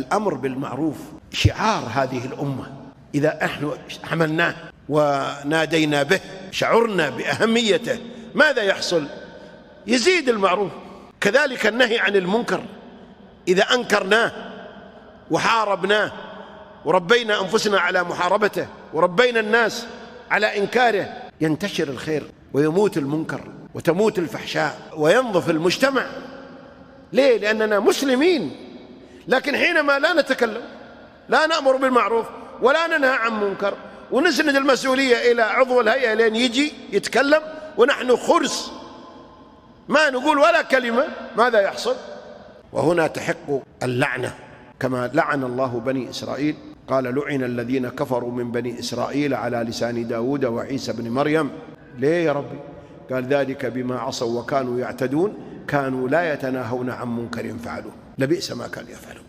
الأمر بالمعروف شعار هذه الأمة، إذا احنا عملناه ونادينا به شعرنا بأهميته ماذا يحصل؟ يزيد المعروف. كذلك النهي عن المنكر، إذا أنكرناه وحاربناه وربينا أنفسنا على محاربته وربينا الناس على إنكاره ينتشر الخير ويموت المنكر وتموت الفحشاء وينظف المجتمع. ليه؟ لأننا مسلمين. لكن حينما لا نتكلم، لا نأمر بالمعروف ولا ننهى عن منكر ونسند المسؤولية إلى عضو الهيئة لين يجي يتكلم ونحن خرس ما نقول ولا كلمة، ماذا يحصل؟ وهنا تحق اللعنة كما لعن الله بني إسرائيل. قال لعن الذين كفروا من بني إسرائيل على لسان داود وعيسى بن مريم. ليه يا ربي؟ قال ذلك بما عصوا وكانوا يعتدون كانوا لا يتناهون عن منكر فعلوه لبئس ما كانوا يفعلون.